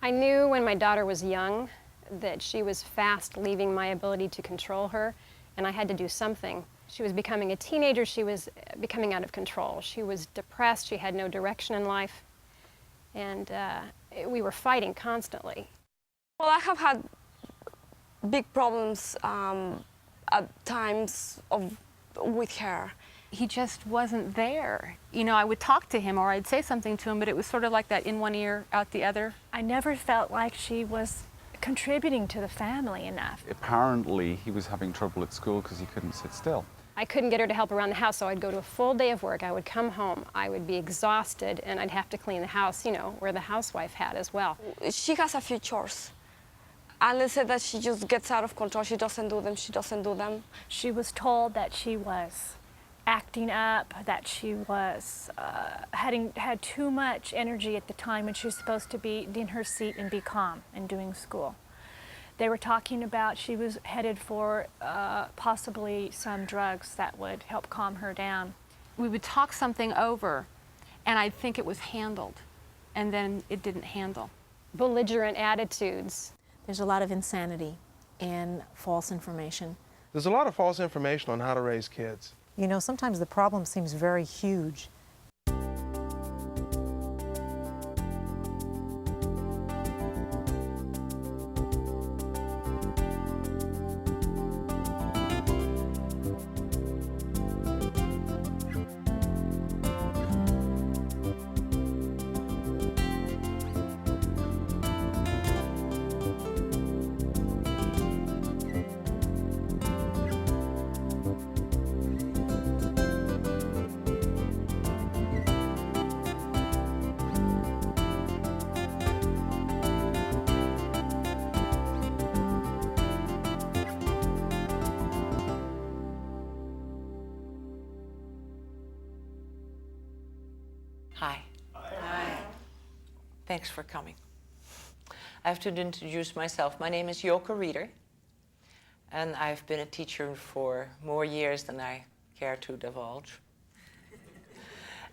I knew when my daughter was young that she was fast leaving my ability to control her, and I had to do something. She was becoming a teenager. She was becoming out of control. She was depressed. She had no direction in life, and we were fighting constantly. Well, I have had big problems at times with her. He just wasn't there. You know, I would talk to him or I'd say something to him, but it was sort of like that in one ear, out the other. I never felt like she was contributing to the family enough. Apparently, he was having trouble at school because he couldn't sit still. I couldn't get her to help around the house, so I'd go to a full day of work. I would come home, I would be exhausted, and I'd have to clean the house, you know, where the housewife had as well. She has a few chores. And they said that she just gets out of control. She doesn't do them, she doesn't do them. She was told that she was acting up, that she was had too much energy at the time when she was supposed to be in her seat and be calm and doing school. They were talking about she was headed for possibly some drugs that would help calm her down. We would talk something over, and I'd think it was handled, and then it didn't handle. Belligerent attitudes. There's a lot of insanity and false information. There's a lot of false information on how to raise kids. You know, sometimes the problem seems very huge. Hi. Hi. Thanks for coming. I have to introduce myself. My name is Yoka Reader, and I've been a teacher for more years than I care to divulge.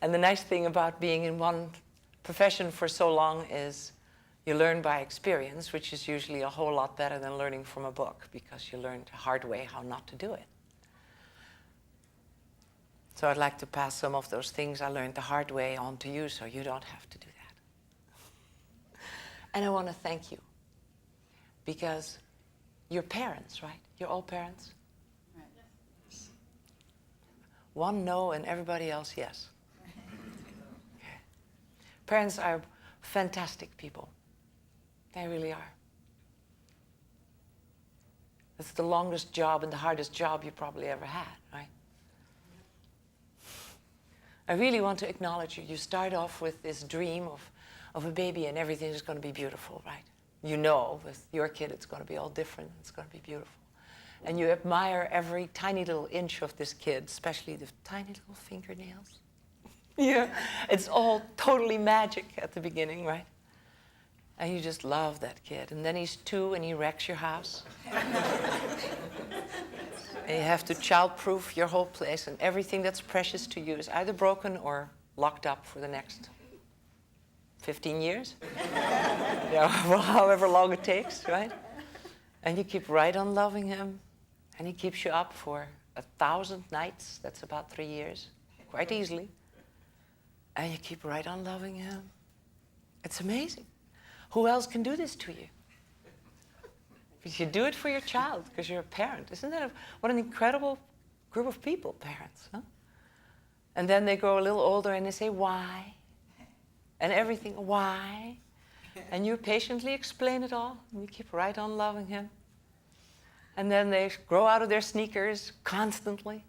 And the nice thing about being in one profession for so long is you learn by experience, which is usually a whole lot better than learning from a book, because you learn the hard way how not to do it. So I'd like to pass some of those things I learned the hard way on to you so you don't have to do that. And I want to thank you, because you're parents, right? You're all parents? Right. Yes. One no and everybody else yes. Okay. Parents are fantastic people. They really are. It's the longest job and the hardest job you probably ever had, right? I really want to acknowledge you. You start off with this dream of a baby and everything is going to be beautiful, right? You know, with your kid, it's going to be all different. It's going to be beautiful. And you admire every tiny little inch of this kid, especially the tiny little fingernails. Yeah, it's all totally magic at the beginning, right? And you just love that kid. And then he's 2 and he wrecks your house. And you have to child-proof your whole place, and everything that's precious to you is either broken or locked up for the next 15 years. Yeah, well, however long it takes, right? And you keep right on loving him, and he keeps you up for 1,000 nights. That's about 3 years, quite easily. And you keep right on loving him. It's amazing. Who else can do this to you? Because you do it for your child, because you're a parent. Isn't that what an incredible group of people, parents, huh? And then they grow a little older and they say, why? And everything, why? And you patiently explain it all, and you keep right on loving him. And then they grow out of their sneakers constantly.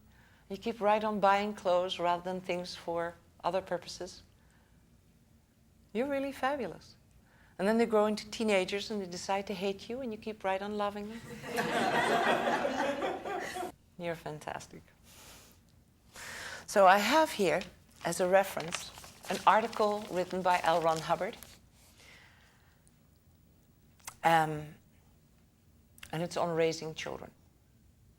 You keep right on buying clothes rather than things for other purposes. You're really fabulous. And then they grow into teenagers and they decide to hate you, and you keep right on loving them. You're fantastic. So I have here, as a reference, an article written by L. Ron Hubbard. And it's on raising children.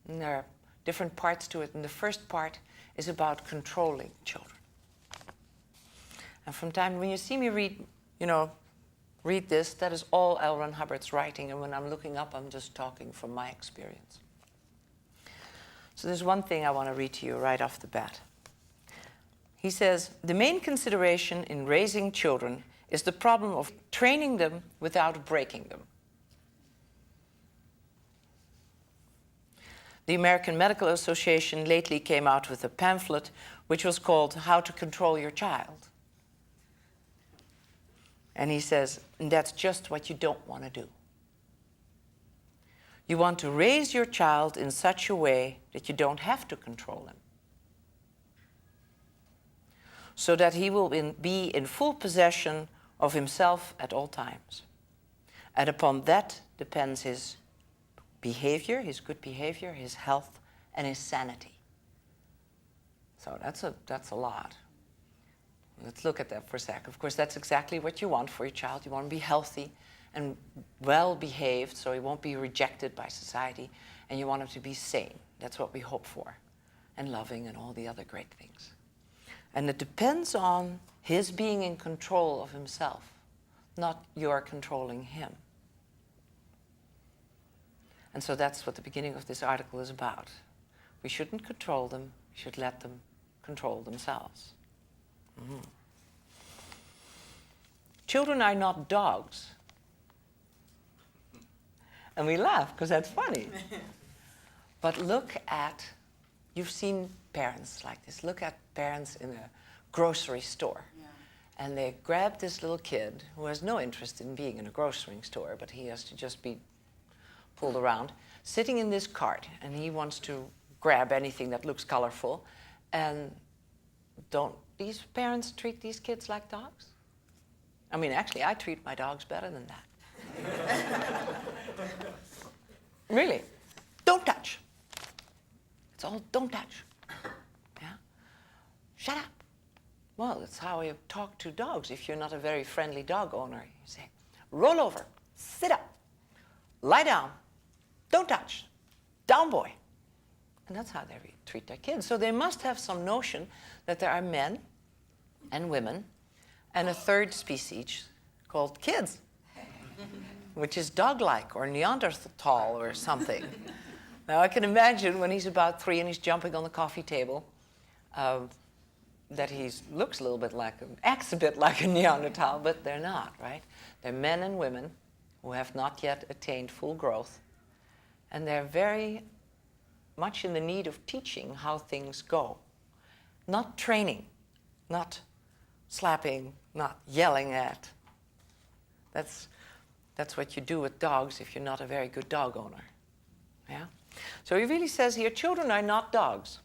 And there are different parts to it, and the first part is about controlling children. And from time, when you see me read, you know, read this. That is all L. Ron Hubbard's writing, and when I'm looking up, I'm just talking from my experience. So there's one thing I want to read to you right off the bat. He says, the main consideration in raising children is the problem of training them without breaking them. The American Medical Association lately came out with a pamphlet which was called How to Control Your Child. And he says, and that's just what you don't want to do. You want to raise your child in such a way that you don't have to control him, so that he will be in full possession of himself at all times. And upon that depends his behavior, his good behavior, his health, and his sanity. So that's a lot. Let's look at that for a sec. Of course, that's exactly what you want for your child. You want to be healthy and well-behaved, so he won't be rejected by society, and you want him to be sane. That's what we hope for, and loving, and all the other great things. And it depends on his being in control of himself, not your controlling him. And so that's what the beginning of this article is about. We shouldn't control them, we should let them control themselves. Mm. Children are not dogs. And we laugh because that's funny. But look at, you've seen parents like this. Look at parents in a grocery store. Yeah. And they grab this little kid who has no interest in being in a grocery store, but he has to just be pulled around, sitting in this cart, and he wants to grab anything that looks colorful. And don't these parents treat these kids like dogs? I mean, actually, I treat my dogs better than that. Really. Don't touch. It's all don't touch. Yeah? Shut up. Well, that's how you talk to dogs. If you're not a very friendly dog owner, you say, roll over, sit up, lie down, don't touch, down boy. And that's how they treat their kids. So they must have some notion that there are men and women and a third species called kids, which is dog-like or Neanderthal or something. Now I can imagine when he's about 3 and he's jumping on the coffee table that he looks a little bit like, acts a bit like a Neanderthal, but they're not, right? They're men and women who have not yet attained full growth, and they're very much in the need of teaching how things go. Not training, not slapping, not yelling at. That's what you do with dogs if you're not a very good dog owner. Yeah? So he really says here, children are not dogs.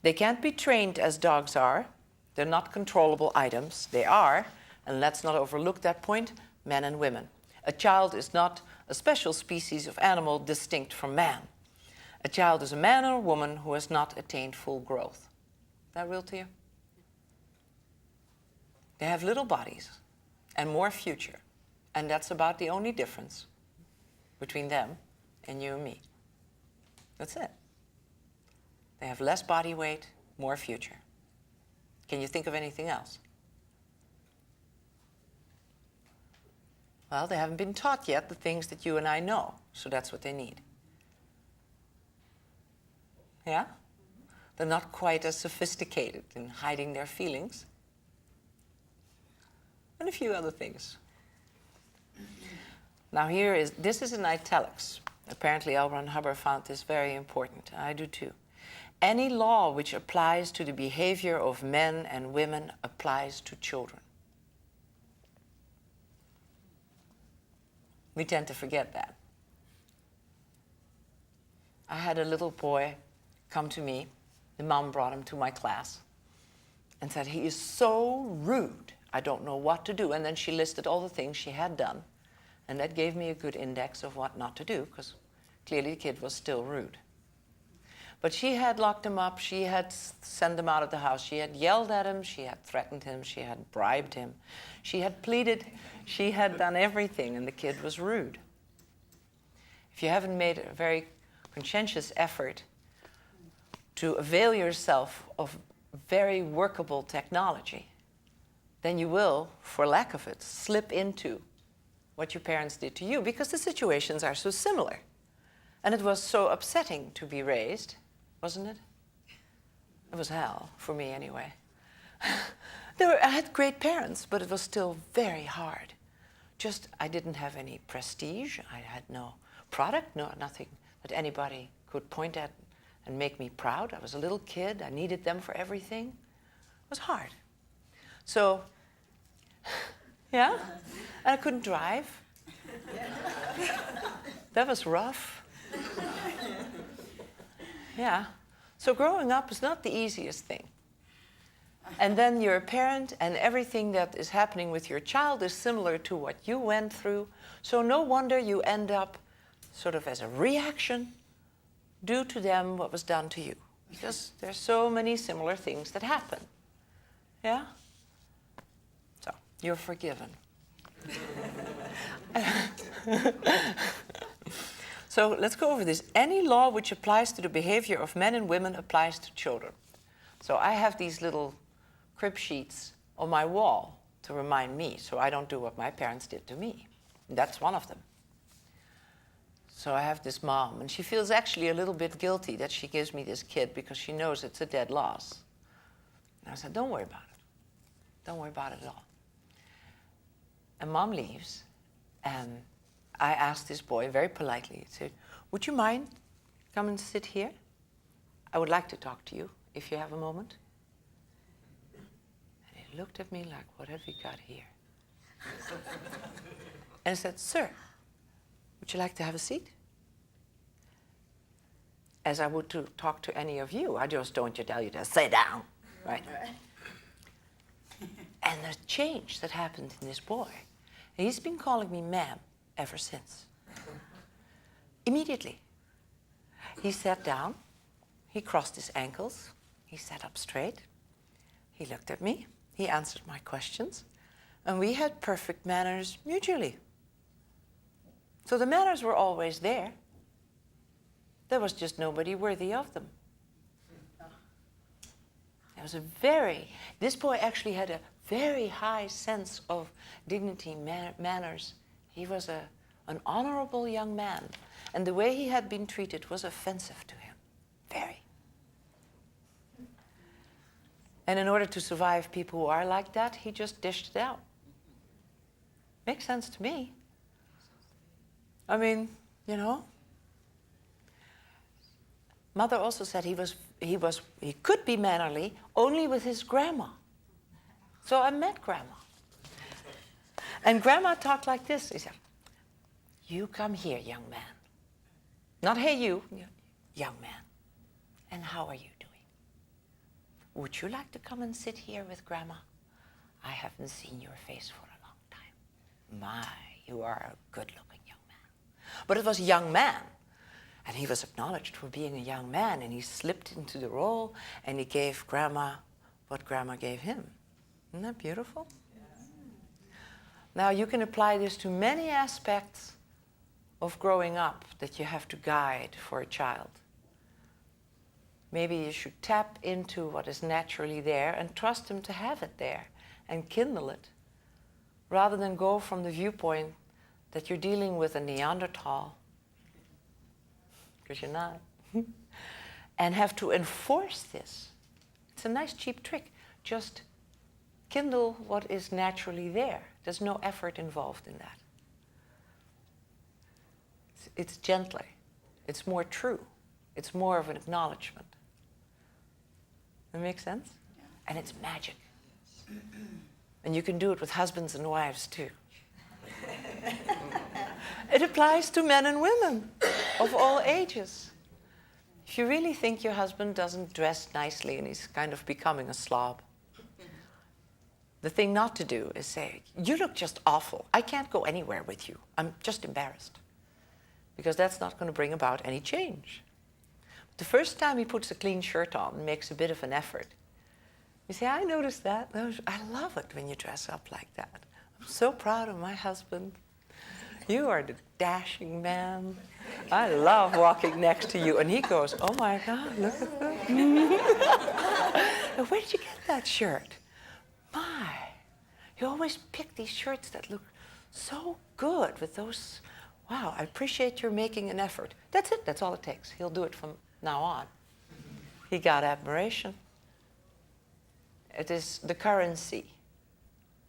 They can't be trained as dogs are. They're not controllable items. They are, and let's not overlook that point, men and women. A child is not a special species of animal distinct from man. A child is a man or a woman who has not attained full growth. Is that real to you? They have little bodies and more future. And that's about the only difference between them and you and me. That's it. They have less body weight, more future. Can you think of anything else? Well, they haven't been taught yet the things that you and I know, so that's what they need. Yeah? They're not quite as sophisticated in hiding their feelings. And a few other things. Now this is in italics. Apparently L. Ron Hubbard found this very important. I do too. Any law which applies to the behavior of men and women applies to children. We tend to forget that. I had a little boy come to me. The mom brought him to my class and said, he is so rude. I don't know what to do. And then she listed all the things she had done. And that gave me a good index of what not to do, because clearly the kid was still rude. But she had locked him up. She had sent him out of the house. She had yelled at him. She had threatened him. She had bribed him. She had pleaded. She had done everything, and the kid was rude. If you haven't made a very conscientious effort to avail yourself of very workable technology, then you will, for lack of it, slip into what your parents did to you, because the situations are so similar. And it was so upsetting to be raised, wasn't it? It was hell, for me anyway. I had great parents, but it was still very hard. Just, I didn't have any prestige. I had no product, nothing that anybody could point at and make me proud. I was a little kid. I needed them for everything. It was hard. So, yeah, and I couldn't drive. That was rough. Yeah. So growing up is not the easiest thing. And then you're a parent, and everything that is happening with your child is similar to what you went through. So no wonder you end up sort of as a reaction, do to them what was done to you. Because there's so many similar things that happen. Yeah? So, you're forgiven. So let's go over this. Any law which applies to the behavior of men and women applies to children. So I have these little crib sheets on my wall to remind me, so I don't do what my parents did to me. And that's one of them. So I have this mom, and she feels actually a little bit guilty that she gives me this kid because she knows it's a dead loss. And I said, don't worry about it. Don't worry about it at all. And Mom leaves, and I asked this boy very politely, I said, would you mind come and sit here? I would like to talk to you if you have a moment. And he looked at me like, what have we got here? And I said, sir, would you like to have a seat? As I would to talk to any of you. I just don't tell you to sit down, right? And the change that happened in this boy, and he's been calling me ma'am ever since. Immediately. He sat down, he crossed his ankles, he sat up straight, he looked at me, he answered my questions, and we had perfect manners mutually. So the manners were always there. There was just nobody worthy of them. There was this boy actually had a very high sense of dignity, manners. He was an honorable young man. And the way he had been treated was offensive to him. Very. And in order to survive people who are like that, he just dished it out. Makes sense to me. I mean, you know. Mother also said he could be mannerly only with his grandma. So I met Grandma. And Grandma talked like this. She said, you come here, young man. Not hey you, young man. And how are you doing? Would you like to come and sit here with Grandma? I haven't seen your face for a long time. My, you are a good-looking young man. But it was a young man. And he was acknowledged for being a young man, and he slipped into the role, and he gave Grandma what Grandma gave him. Isn't that beautiful? Yeah. Now, you can apply this to many aspects of growing up that you have to guide for a child. Maybe you should tap into what is naturally there and trust him to have it there and kindle it, rather than go from the viewpoint that you're dealing with a Neanderthal, because you're not, and have to enforce this. It's a nice cheap trick. Just kindle what is naturally there. There's no effort involved in that. It's gentler. It's more true. It's more of an acknowledgement. That makes sense? Yeah. And it's magic. And you can do it with husbands and wives too. It applies to men and women of all ages. If you really think your husband doesn't dress nicely and he's kind of becoming a slob, the thing not to do is say, you look just awful. I can't go anywhere with you. I'm just embarrassed. Because that's not going to bring about any change. But the first time he puts a clean shirt on and makes a bit of an effort, you say, I noticed that. I love it when you dress up like that. I'm so proud of my husband. You are the dashing man. I love walking next to you. And he goes, oh my God, look at that. Where did you get that shirt? My, you always pick these shirts that look so good with those. Wow, I appreciate you're making an effort. That's it. That's all it takes. He'll do it from now on. He got admiration. It is the currency,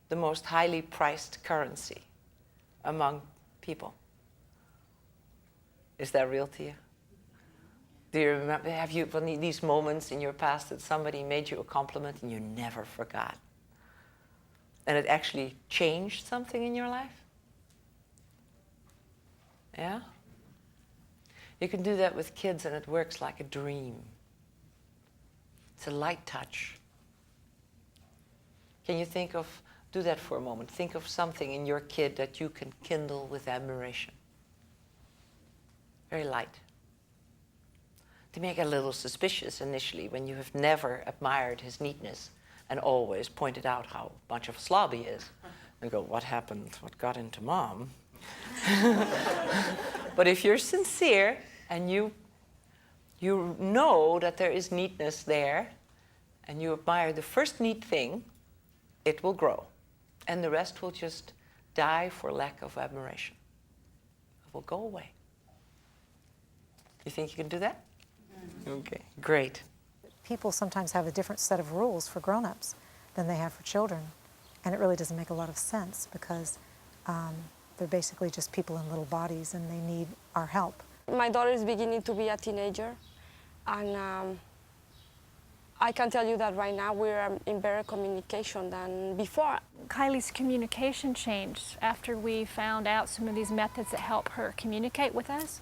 the most highly priced currency among people. Is that real to you? Do you remember, have you these moments in your past that somebody made you a compliment and you never forgot? And it actually changed something in your life? Yeah? You can do that with kids and it works like a dream. It's a light touch. Can you do that for a moment. Think of something in your kid that you can kindle with admiration. Very light. They may get a little suspicious initially when you have never admired his neatness and always pointed out how much of a slob he is. And go, what happened? What got into Mom? But if you're sincere and you know that there is neatness there and you admire the first neat thing, it will grow. And the rest will just die for lack of admiration. It will go away. You think you can do that? Okay, great. People sometimes have a different set of rules for grown-ups than they have for children. And it really doesn't make a lot of sense because they're basically just people in little bodies and they need our help. My daughter is beginning to be a teenager, and I can tell you that right now we're in better communication than before. Kylie's communication changed after we found out some of these methods that help her communicate with us.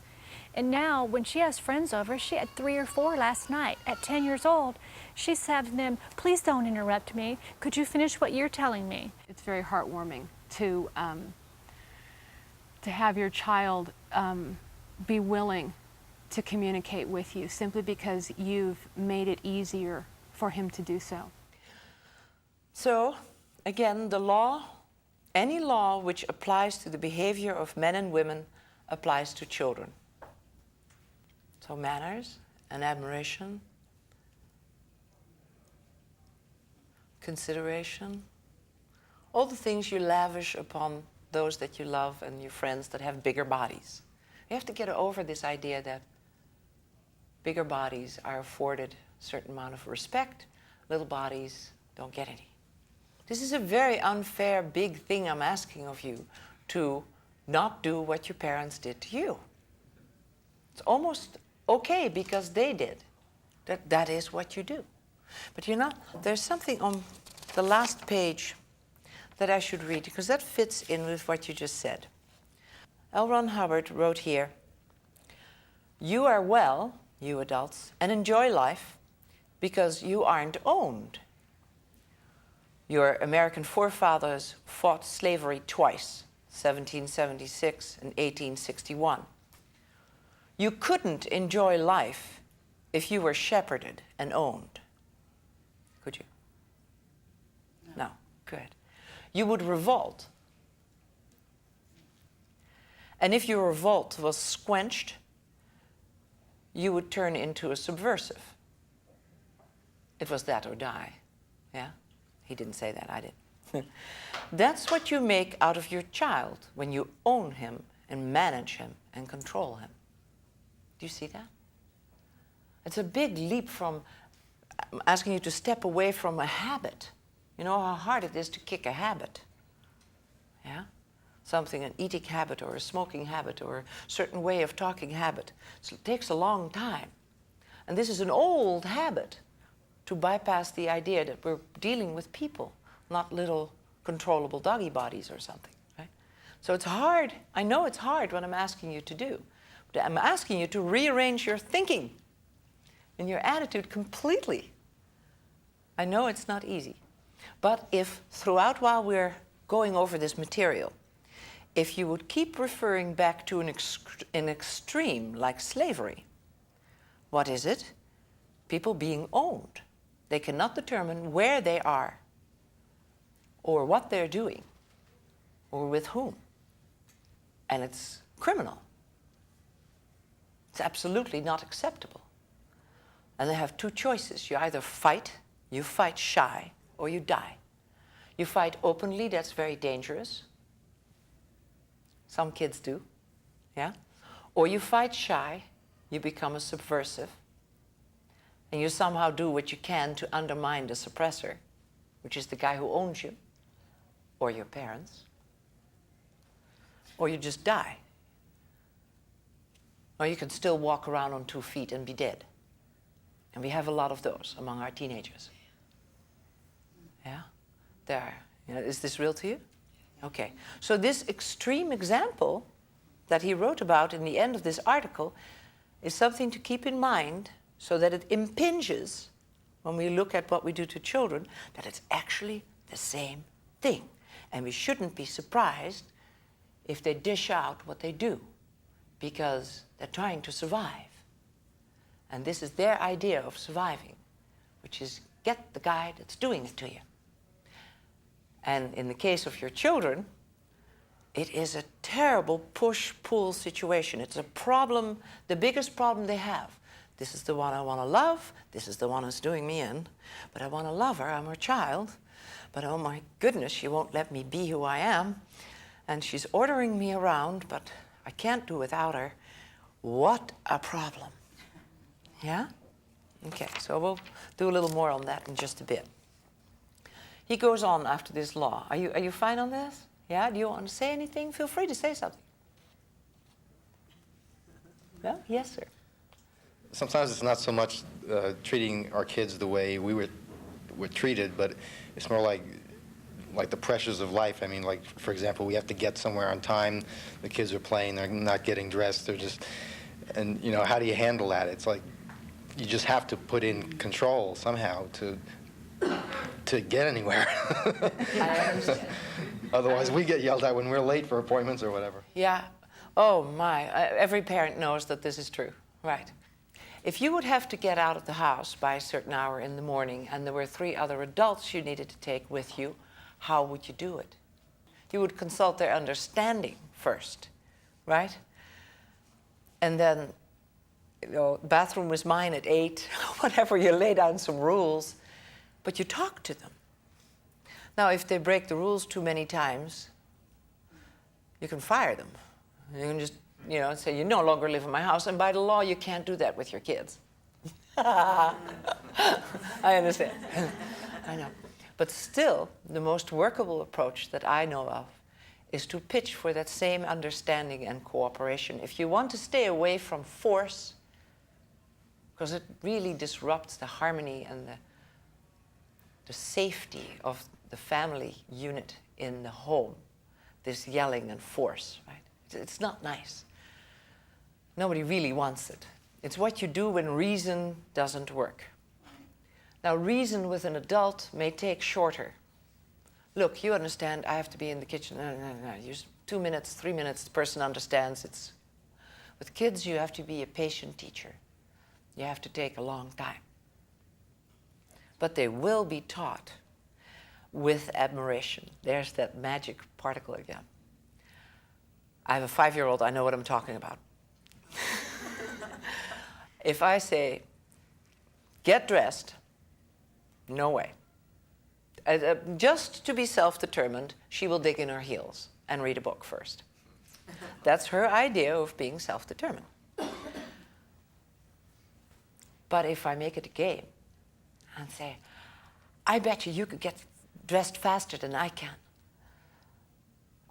And now, when she has friends over, she had 3 or 4 last night. At 10 years old, she's having them, please don't interrupt me. Could you finish what you're telling me? It's very heartwarming to have your child be willing to communicate with you simply because you've made it easier for him to do so. So, again, the law, any law which applies to the behavior of men and women applies to children. So manners and admiration, consideration, all the things you lavish upon those that you love and your friends that have bigger bodies. You have to get over this idea that bigger bodies are afforded a certain amount of respect, little bodies don't get any. This is a very unfair, big thing I'm asking of you, to not do what your parents did to you. It's almost okay because they did. That is what you do. But you know, there's something on the last page that I should read because that fits in with what you just said. L. Ron Hubbard wrote here, "You are well, you adults, and enjoy life because you aren't owned. Your American forefathers fought slavery twice, 1776 and 1861. You couldn't enjoy life if you were shepherded and owned. Could you? No. Good. You would revolt. And if your revolt was quenched, you would turn into a subversive. It was that or die. Yeah? He didn't say that, I did. That's what you make out of your child when you own him and manage him and control him. Do you see that? It's a big leap from asking you to step away from a habit. You know how hard it is to kick a habit. Yeah? Something, an eating habit or a smoking habit or a certain way of talking habit. So it takes a long time. And this is an old habit to bypass the idea that we're dealing with people, not little controllable doggy bodies or something. Right? So it's hard. I know it's hard what I'm asking you to do. But I'm asking you to rearrange your thinking and your attitude completely. I know it's not easy. But if throughout while we're going over this material, if you would keep referring back to an extreme like slavery, what is it? People being owned. They cannot determine where they are or what they're doing or with whom. And it's criminal. It's absolutely not acceptable. And they have 2 choices. You either fight, you fight shy, or you die. You fight openly, that's very dangerous. Some kids do, yeah? Or you fight shy, you become a subversive, and you somehow do what you can to undermine the suppressor, which is the guy who owns you, or your parents. Or you just die. Or you can still walk around on 2 feet and be dead. And we have a lot of those among our teenagers. Yeah? There. You know, is this real to you? Okay. So this extreme example that he wrote about in the end of this article is something to keep in mind so that it impinges when we look at what we do to children, that it's actually the same thing. And we shouldn't be surprised if they dish out what they do, because they're trying to survive. And this is their idea of surviving, which is get the guy that's doing it to you. And in the case of your children, it is a terrible push-pull situation. It's a problem, the biggest problem they have. This is the one I want to love. This is the one who's doing me in. But I want to love her. I'm her child. But oh my goodness, she won't let me be who I am. And she's ordering me around, but I can't do without her. What a problem. Yeah? Okay, so we'll do a little more on that in just a bit. He goes on after this law. Are you fine on this? Yeah? Do you want to say anything? Feel free to say something. No? Yes, sir. Sometimes it's not so much treating our kids the way we were treated, but it's more like the pressures of life. I mean, like, for example, we have to get somewhere on time. The kids are playing. They're not getting dressed. They're just, and, you know, how do you handle that? It's like you just have to put in control somehow to get anywhere. I understand. Otherwise, we get yelled at when we're late for appointments or whatever. Yeah. Oh, my. Every parent knows that this is true. Right. If you would have to get out of the house by a certain hour in the morning and there were 3 other adults you needed to take with you, how would you do it? You would consult their understanding first, right? And then, you know, bathroom was mine at 8, whatever, you lay down some rules, but you talk to them. Now, if they break the rules too many times, you can fire them. You can just, you know, say, you no longer live in my house, and by the law, you can't do that with your kids. I understand. I know. But still, the most workable approach that I know of is to pitch for that same understanding and cooperation. If you want to stay away from force, because it really disrupts the harmony and the safety of the family unit in the home, this yelling and force, right? It's not nice. Nobody really wants it. It's what you do when reason doesn't work. Now, reason with an adult may take shorter. Look, you understand, I have to be in the kitchen. No. Use 2 minutes, 3 minutes, the person understands. It's with kids, you have to be a patient teacher. You have to take a long time. But they will be taught with admiration. There's that magic particle again. I have a 5-year-old, I know what I'm talking about. If I say, get dressed, no way. Just to be self-determined, she will dig in her heels and read a book first. That's her idea of being self-determined. But if I make it a game and say, I bet you could get dressed faster than I can.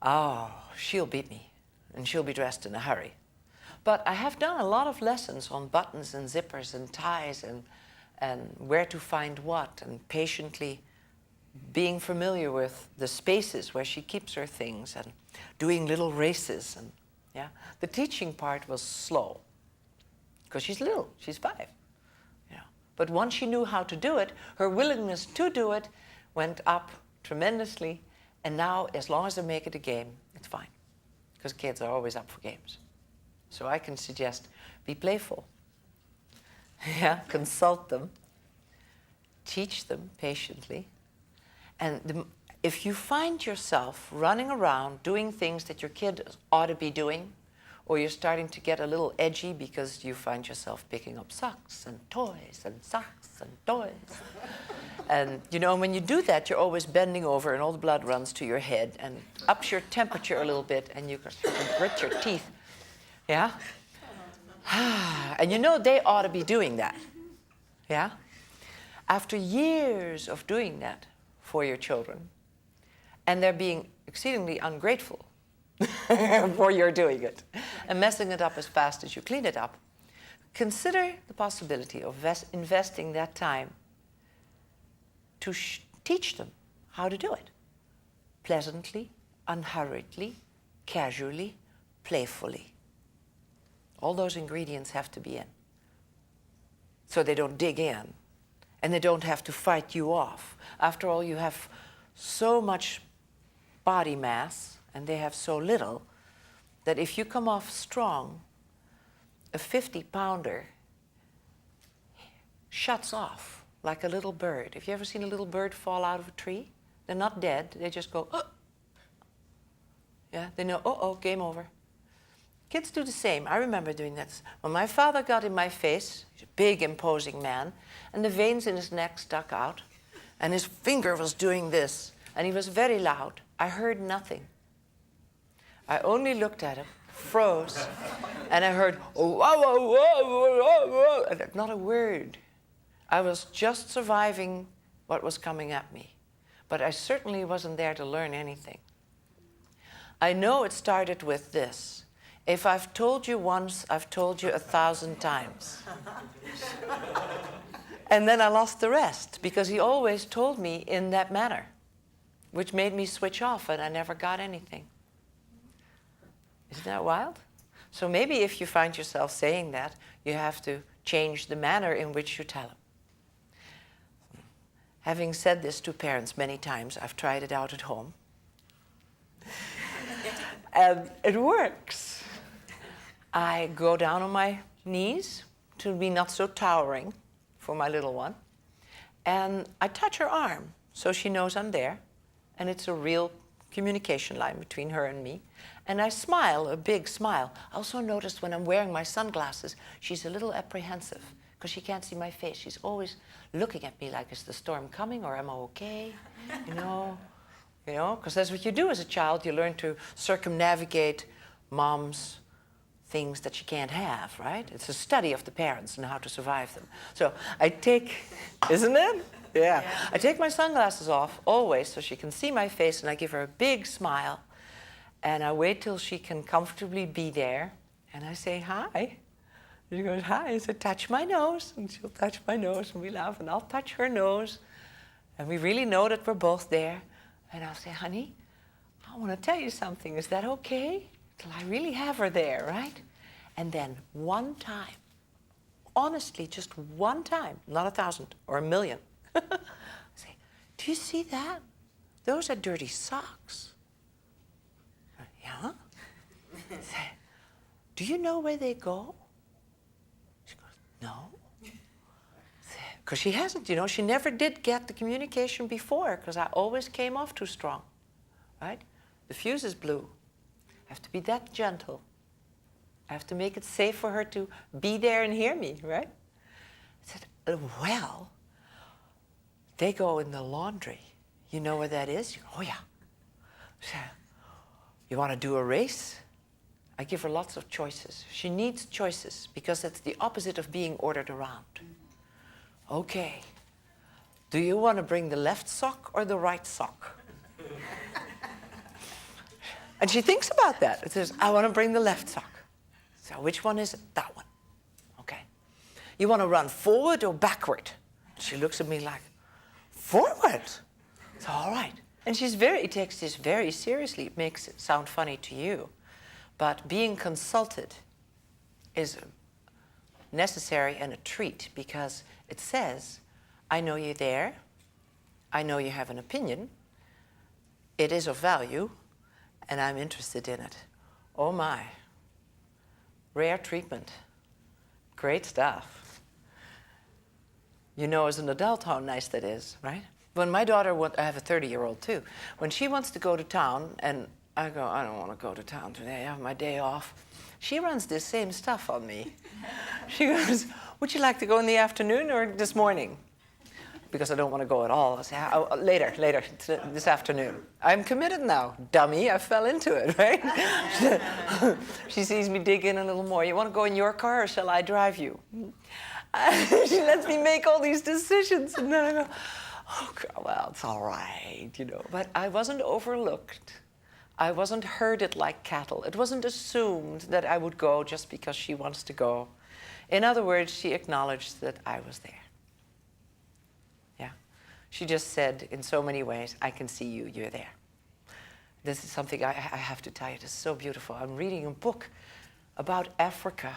Oh, she'll beat me, and she'll be dressed in a hurry. But I have done a lot of lessons on buttons and zippers and ties and where to find what, and patiently being familiar with the spaces where she keeps her things and doing little races. And yeah, the teaching part was slow because she's little, she's 5. You know. But once she knew how to do it, her willingness to do it went up tremendously. And now, as long as they make it a game, it's fine, because kids are always up for games. So I can suggest, be playful. Yeah, consult them, teach them patiently. And if you find yourself running around doing things that your kid ought to be doing, or you're starting to get a little edgy because you find yourself picking up socks and toys and socks and toys. And you know, when you do that, you're always bending over and all the blood runs to your head and ups your temperature a little bit and you grit your teeth. Yeah? And you know they ought to be doing that. Yeah? After years of doing that for your children, and they're being exceedingly ungrateful for your doing it, and messing it up as fast as you clean it up, consider the possibility of investing that time to teach them how to do it. Pleasantly, unhurriedly, casually, playfully. All those ingredients have to be in. So they don't dig in, and they don't have to fight you off. After all, you have so much body mass, and they have so little, that if you come off strong, a 50-pounder shuts off like a little bird. Have you ever seen a little bird fall out of a tree? They're not dead, they just go, oh. Yeah, they know, uh-oh, game over. Kids do the same. I remember doing that. When my father got in my face, he's a big, imposing man, and the veins in his neck stuck out, and his finger was doing this, and he was very loud. I heard nothing. I only looked at him, froze, and I heard, oh, whoa, whoa, whoa, whoa, whoa, and not a word. I was just surviving what was coming at me, but I certainly wasn't there to learn anything. I know it started with this. If I've told you once, I've told you 1,000 times. And then I lost the rest, because he always told me in that manner, which made me switch off, and I never got anything. Isn't that wild? So maybe if you find yourself saying that, you have to change the manner in which you tell them. Having said this to parents many times, I've tried it out at home. And it works. I go down on my knees to be not so towering for my little one. And I touch her arm so she knows I'm there. And it's a real communication line between her and me. And I smile, a big smile. I also noticed when I'm wearing my sunglasses, she's a little apprehensive because she can't see my face. She's always looking at me like, is the storm coming or am I okay? You know, because that's what you do as a child. You learn to circumnavigate mom's things that she can't have, right? It's a study of the parents and how to survive them. So I take, isn't it? Yeah. I take my sunglasses off always so she can see my face, and I give her a big smile. And I wait till she can comfortably be there. And I say, hi. She goes, hi. I said, touch my nose. And she'll touch my nose, and we laugh, and I'll touch her nose. And we really know that we're both there. And I'll say, honey, I want to tell you something. Is that okay? Till I really have her there, right? And then one time, honestly, just one time, not 1,000 or 1,000,000, say, do you see that? Those are dirty socks. Yeah? Say, do you know where they go? She goes, no. Because she hasn't, she never did get the communication before, because I always came off too strong, right? The fuse is blue. I have to be that gentle. I have to make it safe for her to be there and hear me, right? I said, well, they go in the laundry. You know where that is? You go, oh, yeah. So, you want to do a race? I give her lots of choices. She needs choices because that's the opposite of being ordered around. Okay. Do you want to bring the left sock or the right sock? And she thinks about that. It says, I want to bring the left sock. So which one is it? That one. Okay. You want to run forward or backward? She looks at me like, forward? It's all right. And she takes this very seriously. It makes it sound funny to you. But being consulted is necessary and a treat because it says, I know you're there. I know you have an opinion. It is of value, and I'm interested in it. Oh my. Rare treatment. Great stuff. You know as an adult how nice that is, right? When my daughter, I have a 30-year-old too, when she wants to go to town, and I go, I don't want to go to town today, I have my day off. She runs this same stuff on me. She goes, would you like to go in the afternoon or this morning? Because I don't want to go at all. I say, oh, later, this afternoon. I'm committed now, dummy. I fell into it, right? She sees me dig in a little more. You want to go in your car or shall I drive you? She lets me make all these decisions. And then I go, oh, well, it's all right, you know. But I wasn't overlooked. I wasn't herded like cattle. It wasn't assumed that I would go just because she wants to go. In other words, she acknowledged that I was there. Yeah. She just said, in so many ways, I can see you, you're there. This is something I have to tell you, this is so beautiful. I'm reading a book about Africa.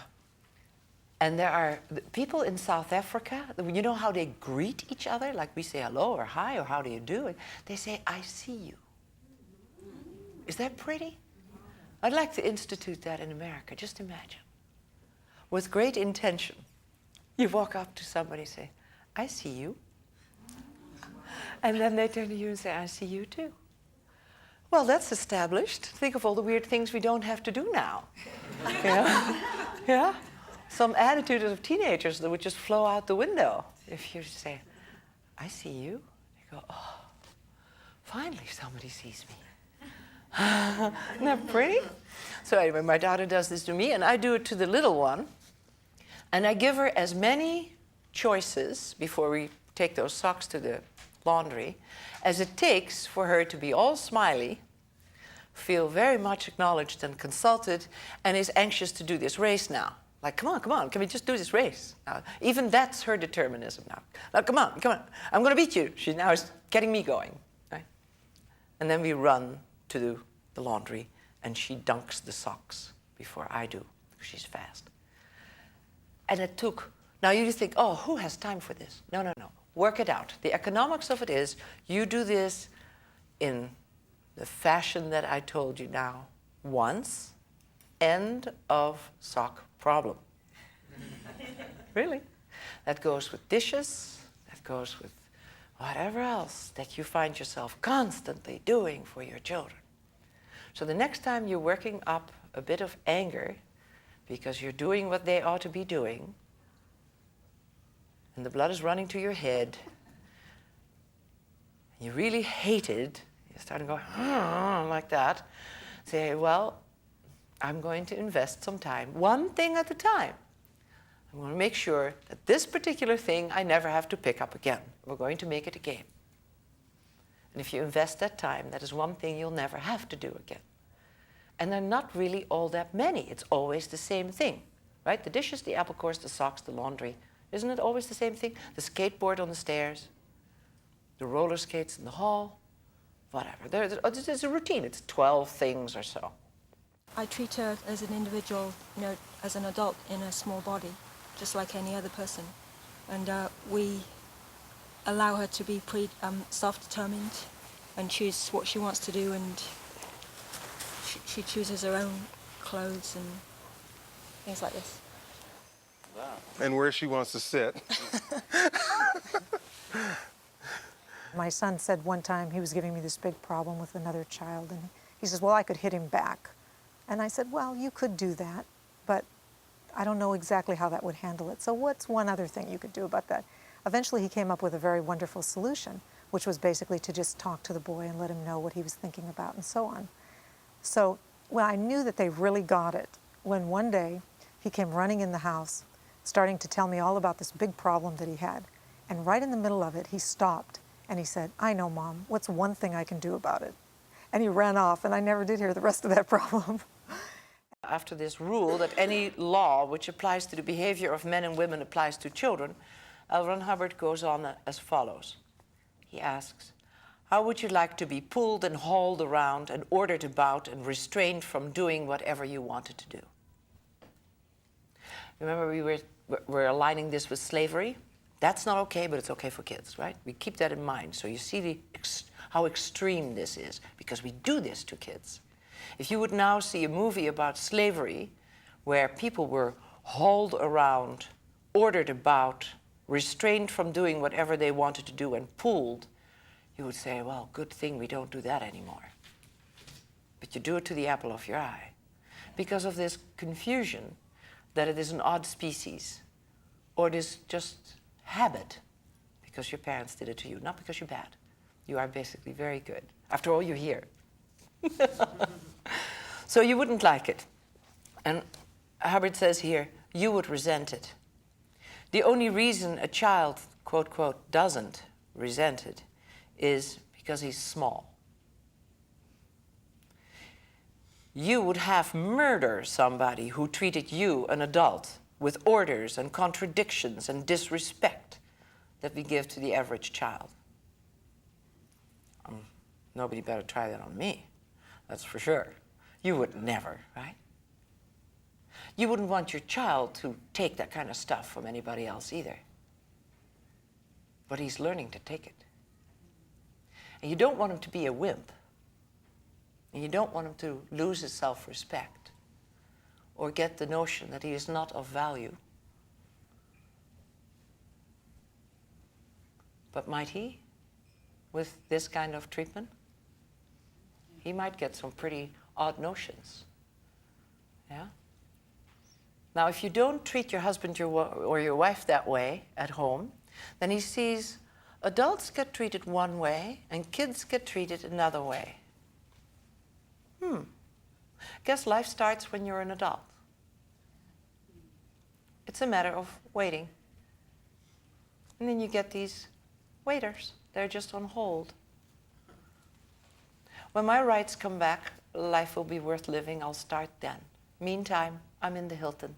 And there are people in South Africa, you know how they greet each other? Like we say hello or hi or how do you do? And they say, I see you. Is that pretty? I'd like to institute that in America, just imagine. With great intention, you walk up to somebody and say, I see you. And then they turn to you and say, I see you too. Well, that's established. Think of all the weird things we don't have to do now. Yeah? Yeah? Some attitude of teenagers that would just flow out the window. If you say, I see you, they go, oh, finally somebody sees me. Isn't that pretty? So anyway, my daughter does this to me, and I do it to the little one. And I give her as many choices before we take those socks to the laundry as it takes for her to be all smiley, feel very much acknowledged and consulted, and is anxious to do this race now. Like, come on, can we just do this race? Even that's her determinism now. Now, come on, I'm going to beat you. She now is getting me going. Right? And then we run to the laundry, and she dunks the socks before I do, because she's fast. And it took, now you think, oh, who has time for this? No. Work it out. The economics of it is, you do this in the fashion that I told you now, once, end of sock problem. Really. That goes with dishes, that goes with whatever else that you find yourself constantly doing for your children. So the next time you're working up a bit of anger because you're doing what they ought to be doing, and the blood is running to your head, and you really hate it, you're starting to go, like that, say, well, I'm going to invest some time, one thing at a time. I'm going to make sure that this particular thing I never have to pick up again. We're going to make it a game. And if you invest that time, that is one thing you'll never have to do again. And they're not really all that many. It's always the same thing, right? The dishes, the apple cores, the socks, the laundry. Isn't it always the same thing? The skateboard on the stairs, the roller skates in the hall, whatever. There's a routine. It's 12 things or so. I treat her as an individual, you know, as an adult in a small body, just like any other person. And we allow her to be self-determined and choose what she wants to do, and she chooses her own clothes and things like this. Wow. And where she wants to sit. My son said one time he was giving me this big problem with another child, and he says, well, I could hit him back. And I said, well, you could do that, but I don't know exactly how that would handle it. So what's one other thing you could do about that? Eventually he came up with a very wonderful solution, which was basically to just talk to the boy and let him know what he was thinking about and so on. So, well, I knew that they really got it when one day he came running in the house, starting to tell me all about this big problem that he had. And right in the middle of it, he stopped and he said, I know, Mom, what's one thing I can do about it? And he ran off, and I never did hear the rest of that problem. After this rule that any law which applies to the behavior of men and women applies to children, L. Ron Hubbard goes on as follows. He asks, how would you like to be pulled and hauled around and ordered about and restrained from doing whatever you wanted to do? Remember we were aligning this with slavery? That's not okay, but it's okay for kids, right? We keep that in mind. So you see how extreme this is, because we do this to kids. If you would now see a movie about slavery where people were hauled around, ordered about, restrained from doing whatever they wanted to do, and pulled, you would say, well, good thing we don't do that anymore. But you do it to the apple of your eye. because of this confusion that it is an odd species, or it is just habit, because your parents did it to you, not because you're bad. You are basically very good. After all, you're here. So you wouldn't like it. And Hubbard says here, you would resent it. The only reason a child, quote, quote, doesn't resent it is because he's small. You would half murder somebody who treated you, an adult, with orders and contradictions and disrespect that we give to the average child. Nobody better try that on me, that's for sure. You would never, right? You wouldn't want your child to take that kind of stuff from anybody else either. But he's learning to take it. And you don't want him to be a wimp. And you don't want him to lose his self-respect or get the notion that he is not of value. But might he, with this kind of treatment? He might get some pretty odd notions. Yeah? Now, if you don't treat your husband or your wife that way at home, then he sees adults get treated one way and kids get treated another way. Guess life starts when you're an adult. It's a matter of waiting. And then you get these waiters. They're just on hold. When my rights come back, life will be worth living. I'll start then. Meantime, I'm in the Hilton.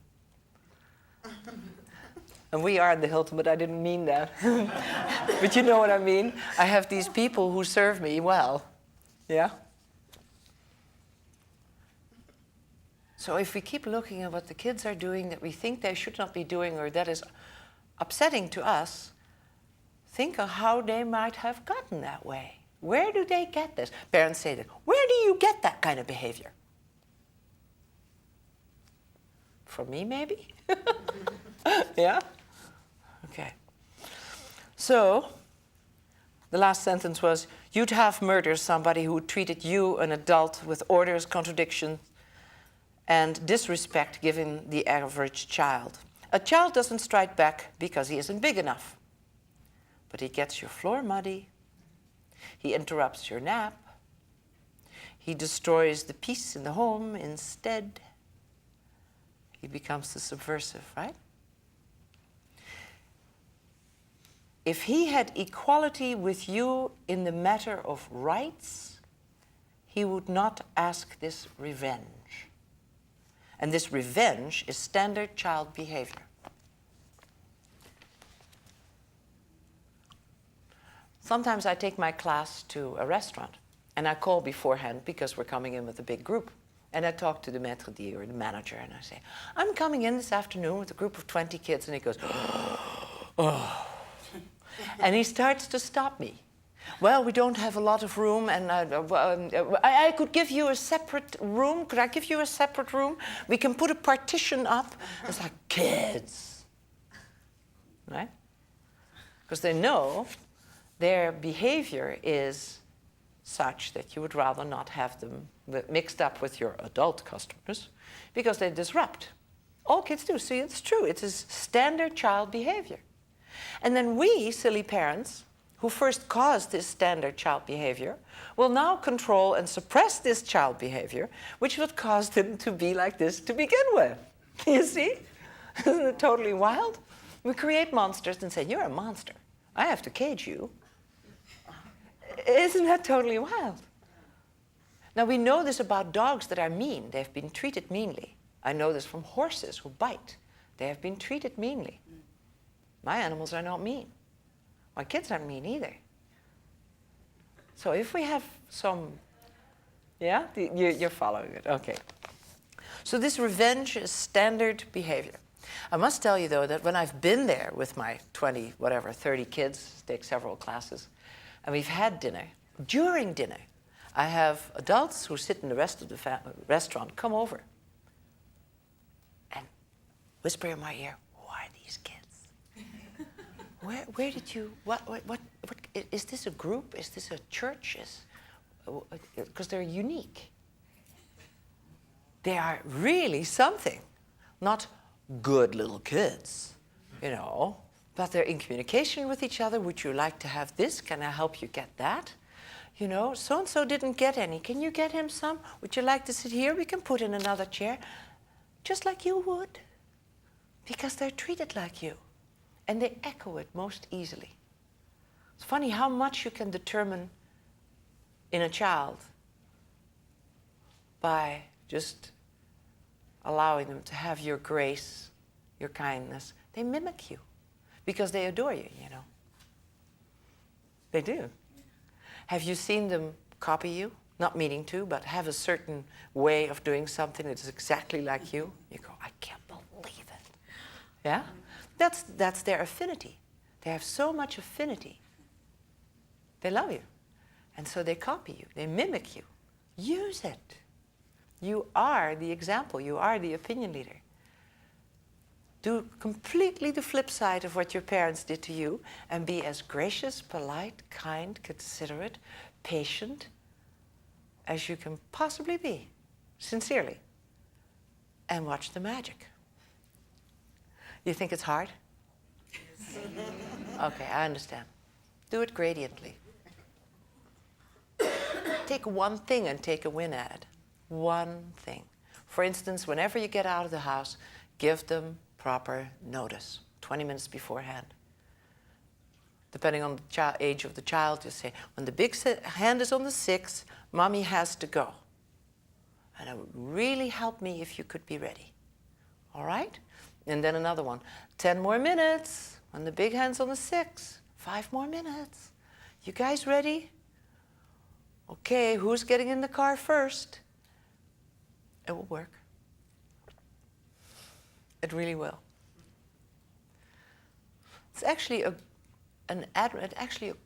And we are in the Hilton, but I didn't mean that. But you know what I mean. I have these people who serve me well. Yeah? So if we keep looking at what the kids are doing that we think they should not be doing or that is upsetting to us, think of how they might have gotten that way. Where do they get this? Parents say that. Where do you get that kind of behavior? From me, maybe? Yeah? Okay. So, the last sentence was, you'd have murdered somebody who treated you, an adult, with orders, contradictions, and disrespect given the average child. A child doesn't strike back because he isn't big enough. But he gets your floor muddy. He interrupts your nap. He destroys the peace in the home instead. He becomes the subversive, right? If he had equality with you in the matter of rights, he would not ask this revenge. And this revenge is standard child behavior. Sometimes I take my class to a restaurant, and I call beforehand because we're coming in with a big group. And I talk to the maître d' or the manager, and I say, I'm coming in this afternoon with a group of 20 kids. And he goes, oh. And he starts to stop me. Well, we don't have a lot of room, and I could give you a separate room. Could I give you a separate room? We can put a partition up. It's like, kids. Right? Because they know their behavior is such that you would rather not have them mixed up with your adult customers because they disrupt. All kids do. See, it's true. It's a standard child behavior. And then we, silly parents, who first caused this standard child behavior, will now control and suppress this child behavior, which would cause them to be like this to begin with. You see? Isn't it totally wild? We create monsters and say, you're a monster. I have to cage you. Isn't that totally wild? Now, we know this about dogs that are mean. They've been treated meanly. I know this from horses who bite. They have been treated meanly. My animals are not mean. My kids aren't mean either. So if we have some, yeah, you're following it, okay. So this revenge is standard behavior. I must tell you, though, that when I've been there with my 30 kids, take several classes, and we've had dinner, during dinner, I have adults who sit in the rest of the restaurant come over and whisper in my ear, who are these kids? Where did you, what, is this a group? Is this a church? Because they're unique. They are really something. Not good little kids, you know, but they're in communication with each other. Would you like to have this? Can I help you get that? You know, so-and-so didn't get any. Can you get him some? Would you like to sit here? We can put in another chair. Just like you would. Because they're treated like you. And they echo it most easily. It's funny how much you can determine in a child by just allowing them to have your grace, your kindness. They mimic you because they adore you, you know. They do. Have you seen them copy you? Not meaning to, but have a certain way of doing something that's exactly like you? You go, I can't believe it. Yeah? That's their affinity. They have so much affinity. They love you. And so they copy you. They mimic you. Use it. You are the example. You are the opinion leader. Do completely the flip side of what your parents did to you and be as gracious, polite, kind, considerate, patient as you can possibly be, sincerely. And watch the magic. You think it's hard? Okay, I understand. Do it gradiently. Take one thing and take a win at it. One thing. For instance, whenever you get out of the house, give them proper notice, 20 minutes beforehand. Depending on the age of the child, you say, when the big hand is on the 6, Mommy has to go. And it would really help me if you could be ready. All right? And then another one, 10 more minutes. When the big hand's on the 6, 5 more minutes. You guys ready? Okay, who's getting in the car first? It will work. It really will. It's actually a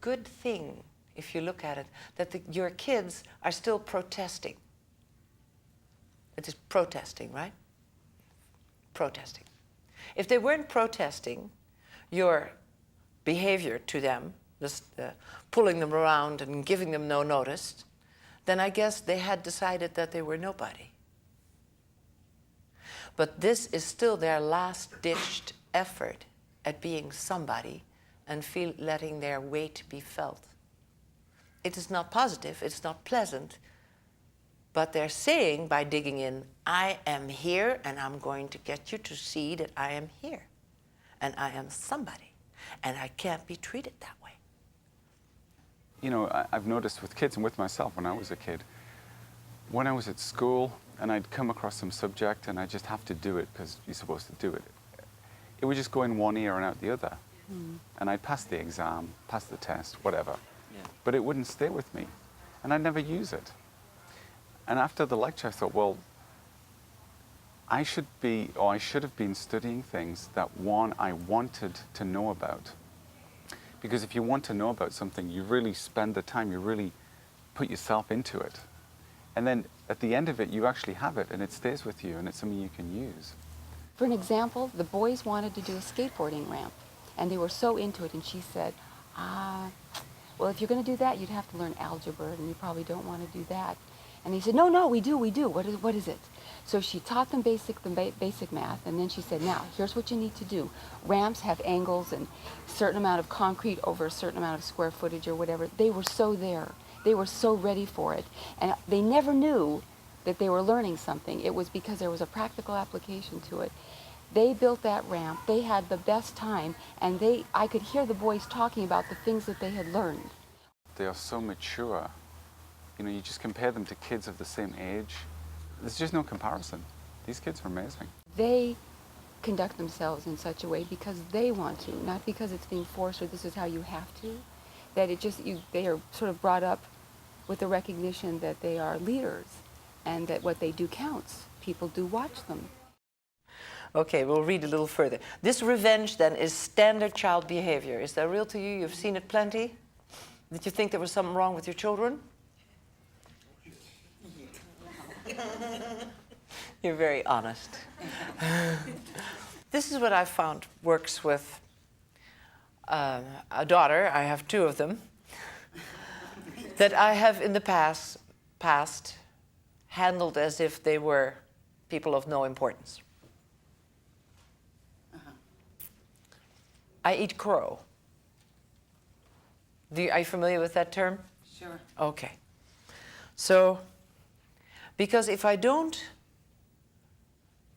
good thing, if you look at it, that your kids are still protesting. It is protesting, right? Protesting. If they weren't protesting your behavior to them, just pulling them around and giving them no notice, then I guess they had decided that they were nobody. But this is still their last-ditched effort at being somebody and letting their weight be felt. It is not positive, it's not pleasant, but they're saying by digging in, I am here and I'm going to get you to see that I am here and I am somebody and I can't be treated that way. You know, I've noticed with kids and with myself when I was a kid, when I was at school and I'd come across some subject and I just have to do it because you're supposed to do it, it would just go in one ear and out the other. And I'd pass the exam, pass the test, whatever. Yeah. But it wouldn't stay with me. And I'd never use it. And after the lecture, I thought, well, I should have been studying things that, one, I wanted to know about. Because if you want to know about something, you really spend the time, you really put yourself into it. And then at the end of it, you actually have it, and it stays with you, and it's something you can use. For an example, the boys wanted to do a skateboarding ramp, and they were so into it, and she said, well, if you're going to do that, you'd have to learn algebra, and you probably don't want to do that. And they said, no, we do. What is it? So she taught them basic math, and then she said, now, here's what you need to do. Ramps have angles and a certain amount of concrete over a certain amount of square footage or whatever. They were so there. They were so ready for it. And they never knew that they were learning something. It was because there was a practical application to it. They built that ramp. They had the best time, and I could hear the boys talking about the things that they had learned. They are so mature. You know, you just compare them to kids of the same age. There's just no comparison. These kids are amazing. They conduct themselves in such a way because they want to, not because it's being forced or this is how you have to. That they are sort of brought up with the recognition that they are leaders and that what they do counts. People do watch them. Okay, we'll read a little further. This revenge, then, is standard child behavior. Is that real to you? You've seen it plenty? Did you think there was something wrong with your children? You're very honest. This is what I found works with a daughter. I have 2 of them that I have in the past handled as if they were people of no importance. I eat crow. Are you familiar with that term? Sure. Okay. So, because if I don't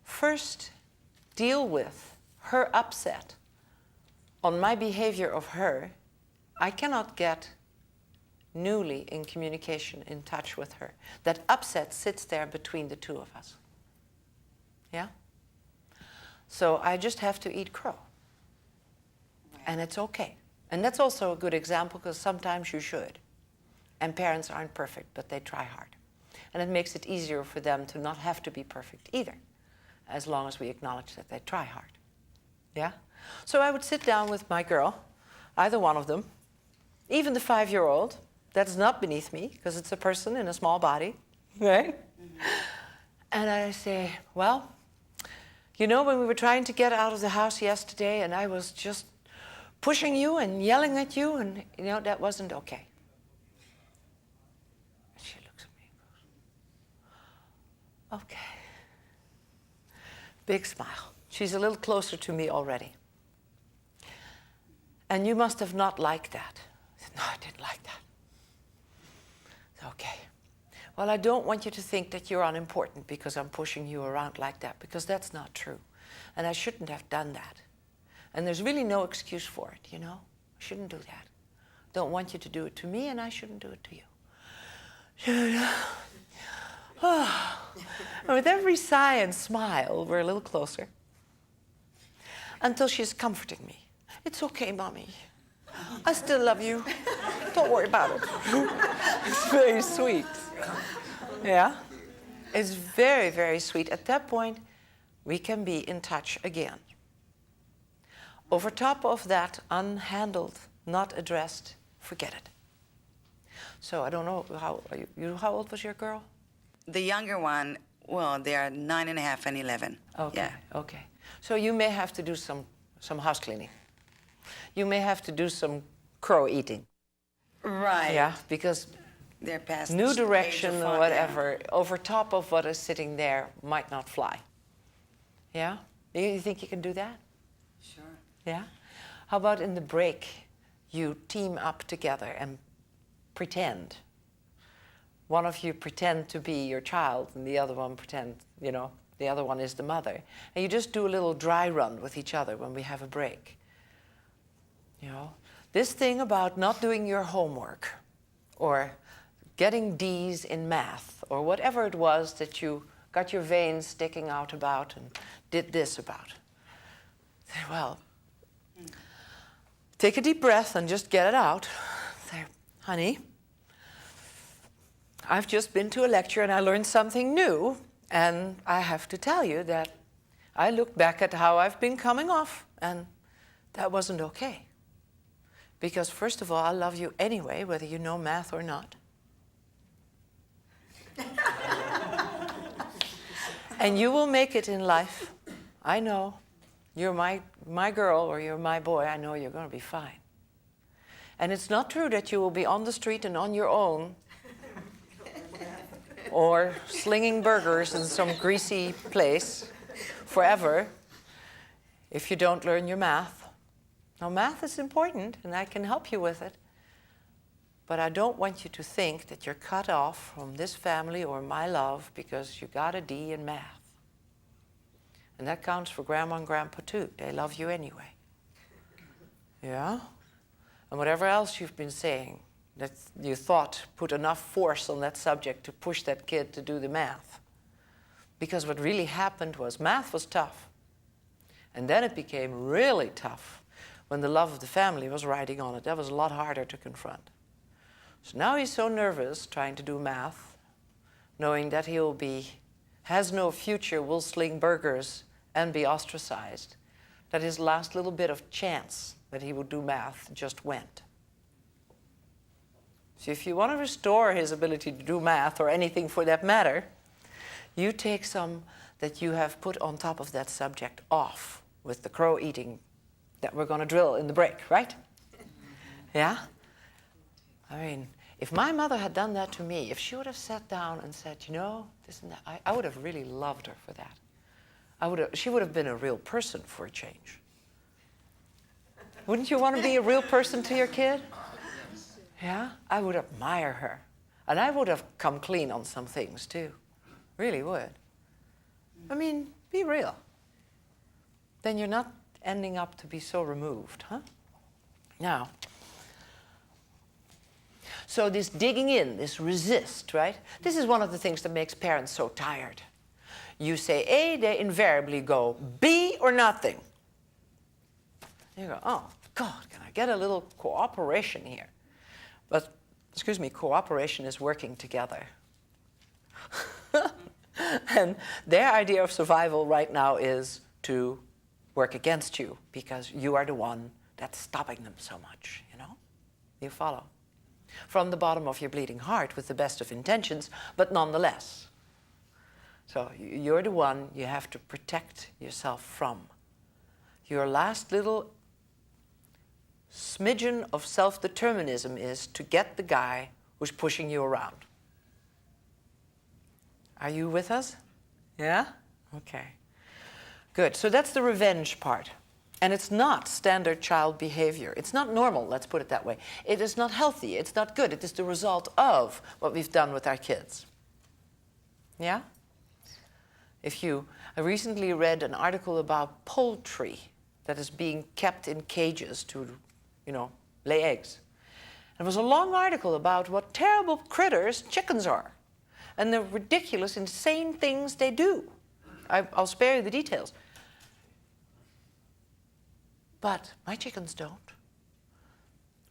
first deal with her upset on my behavior of her, I cannot get newly in communication, in touch with her. That upset sits there between the two of us. Yeah? So I just have to eat crow. And it's okay. And that's also a good example, because sometimes you should. And parents aren't perfect, but they try hard. And it makes it easier for them to not have to be perfect either, as long as we acknowledge that they try hard. Yeah? So I would sit down with my girl, either one of them, even the 5-year-old. That's not beneath me, because it's a person in a small body, right? And I say, well, you know, when we were trying to get out of the house yesterday, and I was just pushing you and yelling at you, and, you know, that wasn't okay. And she looks at me and goes, okay. Big smile. She's a little closer to me already. And you must have not liked that. I said, no, I didn't like that. Okay. Well, I don't want you to think that you're unimportant because I'm pushing you around like that, because that's not true. And I shouldn't have done that. And there's really no excuse for it, you know? I shouldn't do that. Don't want you to do it to me, and I shouldn't do it to you. And with every sigh and smile, we're a little closer. Until she's comforting me. It's okay, Mommy. I still love you. Don't worry about it. It's very sweet. Yeah? It's very, very sweet. At that point, we can be in touch again. Over top of that, unhandled, not addressed, forget it. So I don't know, how old was your girl? The younger one, well, they are 9.5 and 11. Okay, yeah. Okay. So you may have to do some house cleaning. You may have to do some crow eating. Right. Yeah, because they're past new the direction age of or 5, whatever, over top of what is sitting there might not fly. Yeah? You think you can do that? Sure. Yeah? How about in the break, you team up together and pretend. One of you pretend to be your child, and the other one pretend, you know, the other one is the mother. And you just do a little dry run with each other when we have a break. You know, this thing about not doing your homework, or getting D's in math, or whatever it was that you got your veins sticking out about and did this about. Well, take a deep breath and just get it out. Say, honey, I've just been to a lecture and I learned something new, and I have to tell you that I looked back at how I've been coming off, and that wasn't okay. Because first of all, I love you anyway, whether you know math or not. And you will make it in life. I know. You're my girl or you're my boy. I know you're going to be fine. And it's not true that you will be on the street and on your own or slinging burgers in some greasy place forever if you don't learn your math. Now, math is important, and I can help you with it. But I don't want you to think that you're cut off from this family or my love because you got a D in math. And that counts for Grandma and Grandpa, too. They love you anyway. Yeah? And whatever else you've been saying that you thought put enough force on that subject to push that kid to do the math. Because what really happened was math was tough. And then it became really tough when the love of the family was riding on it. That was a lot harder to confront. So now he's so nervous trying to do math, knowing that has no future, will sling burgers and be ostracized, that his last little bit of chance that he would do math just went. So if you want to restore his ability to do math, or anything for that matter, you take some that you have put on top of that subject off with the crow eating that we're going to drill in the break, right? Yeah? I mean, If my mother had done that to me, if she would have sat down and said, you know, this and that, I would have really loved her for that. She would have been a real person for a change. Wouldn't you want to be a real person to your kid? Yeah? I would admire her. And I would have come clean on some things too. Really would. I mean, be real. Then you're not ending up to be so removed, huh? Now, so this digging in, this resist, right? This is one of the things that makes parents so tired. You say A, they invariably go B or nothing. You go, oh, God, can I get a little cooperation here? But, excuse me, cooperation is working together. And their idea of survival right now is to work against you because you are the one that's stopping them so much, you know? You follow? From the bottom of your bleeding heart with the best of intentions, but nonetheless. So you're the one you have to protect yourself from. Your last little smidgen of self-determinism is to get the guy who's pushing you around. Are you with us? Yeah? Okay. Good. So that's the revenge part. And it's not standard child behavior. It's not normal, let's put it that way. It is not healthy. It's not good. It is the result of what we've done with our kids. Yeah? I recently read an article about poultry that is being kept in cages to, you know, lay eggs. It was a long article about what terrible critters chickens are and the ridiculous, insane things they do. I'll spare you the details. But my chickens don't.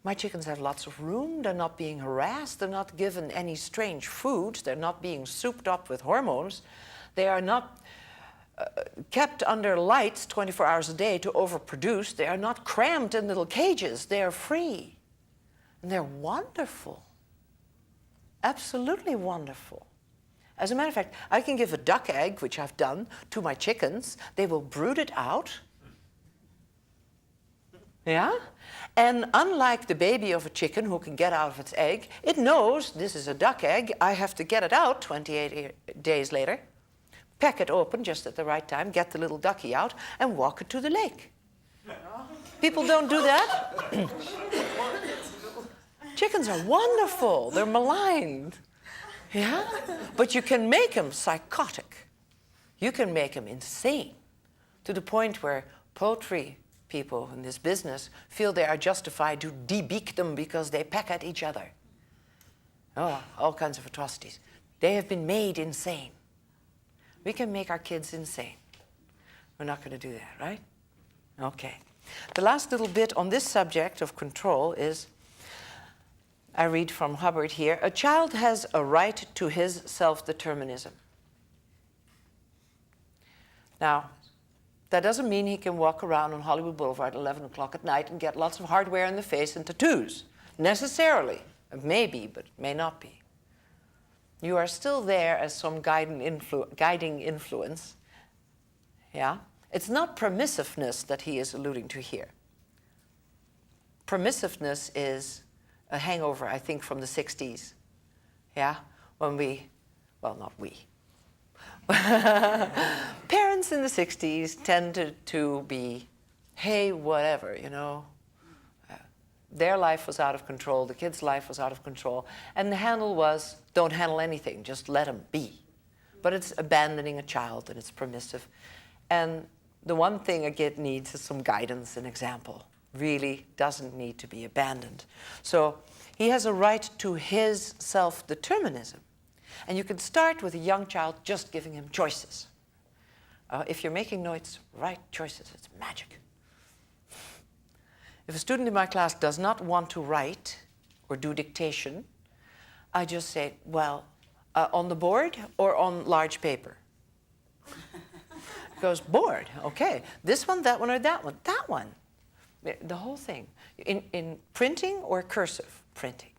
My chickens have lots of room. They're not being harassed. They're not given any strange foods. They're not being souped up with hormones. They are not kept under lights 24 hours a day to overproduce. They are not crammed in little cages. They are free. And they're wonderful. Absolutely wonderful. As a matter of fact, I can give a duck egg, which I've done, to my chickens. They will brood it out. Yeah? And unlike the baby of a chicken who can get out of its egg, it knows this is a duck egg. I have to get it out 28 days later, peck it open just at the right time, get the little ducky out, and walk it to the lake. People don't do that. Chickens are wonderful. They're maligned. Yeah? But you can make them psychotic. You can make them insane to the point where poultry people in this business feel they are justified to debeak them because they peck at each other. Oh, all kinds of atrocities. They have been made insane. We can make our kids insane. We're not going to do that, right? Okay. The last little bit on this subject of control is, I read from Hubbard here, a child has a right to his self-determinism. Now, that doesn't mean he can walk around on Hollywood Boulevard at 11 o'clock at night and get lots of hardware in the face and tattoos, necessarily. It may be, but it may not be. You are still there as some guiding influence. Yeah? It's not permissiveness that he is alluding to here. Permissiveness is a hangover, I think, from the 60s. Yeah? When well, not we. Parents in the 60s tended to be, hey, whatever, you know. Their life was out of control, the kid's life was out of control, and the handle was, don't handle anything, just let him be. But it's abandoning a child, and it's permissive. And the one thing a kid needs is some guidance and example. Really doesn't need to be abandoned. So he has a right to his self-determinism. And you can start with a young child just giving him choices. If you're making notes, write choices. It's magic. If a student in my class does not want to write or do dictation, I just say, well, on the board or on large paper? He goes, board, okay. This one, that one, or that one? That one. The whole thing. In printing or cursive printing?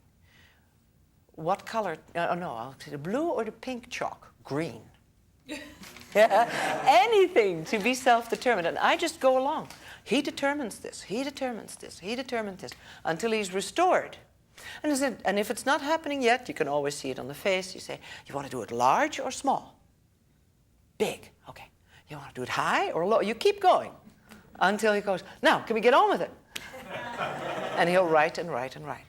What color? I'll say the blue or the pink chalk? Green. Anything to be self-determined. And I just go along. He determines this, he determines this, he determines this, until he's restored And if it's not happening yet, you can always see it on the face. You say, you want to do it large or small? Big, okay. You want to do it high or low? You keep going until he goes, now, can we get on with it? And he'll write and write and write.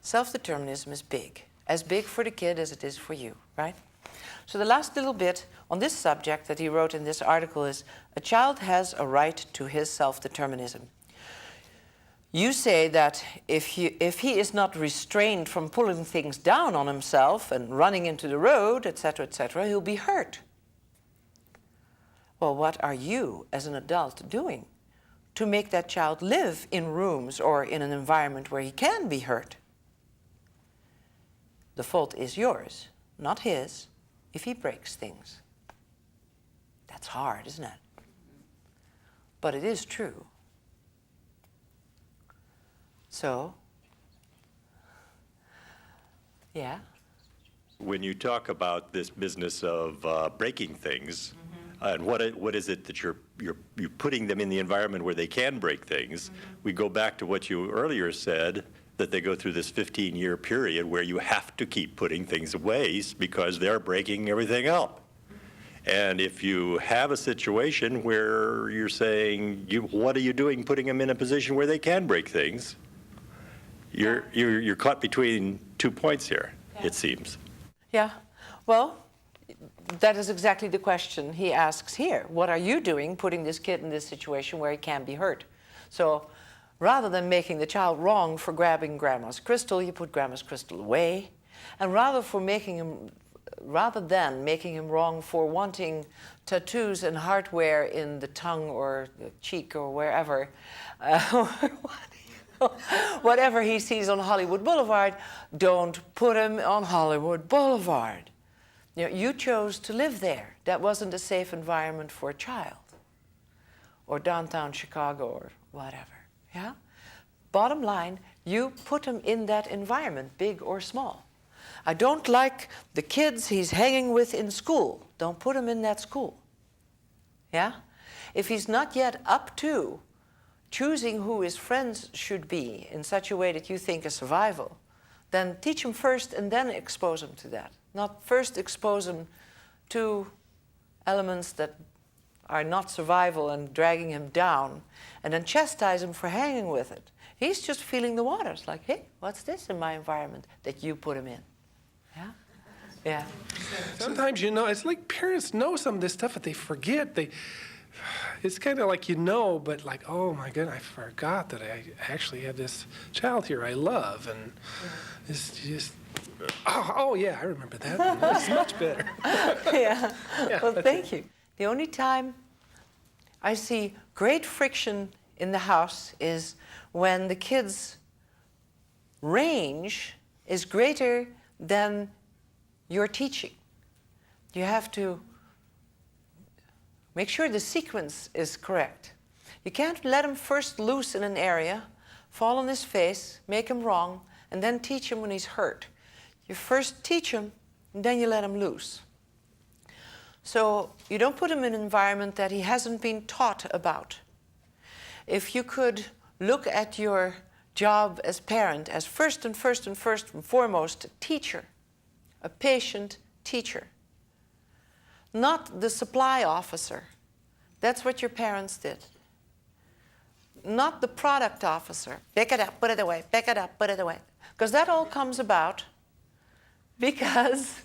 Self-determinism is big, as big for the kid as it is for you, right? So the last little bit on this subject that he wrote in this article is, a child has a right to his self-determinism. You say that if he is not restrained from pulling things down on himself and running into the road, etc., he'll be hurt. Well, what are you as an adult doing to make that child live in rooms or in an environment where he can be hurt? The fault is yours, not his, if he breaks things. That's hard, isn't it? But it is true. So, yeah? When you talk about this business of breaking things, and what is it that you're putting them in the environment where they can break things, we go back to what you earlier said, that they go through this 15-year period where you have to keep putting things away because they're breaking everything up. And if you have a situation where you're saying, what are you doing putting them in a position where they can break things? You're caught between 2 points here, it seems. Yeah, well, that is exactly the question he asks here. What are you doing putting this kid in this situation where he can be hurt? So rather than making the child wrong for grabbing grandma's crystal, you put grandma's crystal away. And rather than making him wrong for wanting tattoos and hardware in the tongue or the cheek or wherever, whatever he sees on Hollywood Boulevard, don't put him on Hollywood Boulevard. You know, you chose to live there. That wasn't a safe environment for a child. Or downtown Chicago or whatever, yeah? Bottom line, you put him in that environment, big or small. I don't like the kids he's hanging with in school. Don't put him in that school, yeah? If he's not yet up to choosing who his friends should be in such a way that you think is survival, then teach him first and then expose him to that. Not first expose him to elements that are not survival and dragging him down, and then chastise him for hanging with it. He's just feeling the waters, like, hey, what's this in my environment that you put him in? Yeah? Yeah. Sometimes, you know, it's like parents know some of this stuff, but they forget. It's kind of like you know, but like, oh my goodness, I forgot that I actually have this child here I love, and it's just, oh yeah, I remember that. It's much better. Yeah. Well, thank you. The only time I see great friction in the house is when the kids' range is greater than your teaching. You have to make sure the sequence is correct. You can't let him first loose in an area, fall on his face, make him wrong, and then teach him when he's hurt. You first teach him, and then you let him loose. So you don't put him in an environment that he hasn't been taught about. If you could look at your job as parent as first and foremost a teacher, a patient teacher, not the supply officer. That's what your parents did. Not the product officer. Pick it up, put it away, pick it up, put it away. Because that all comes about because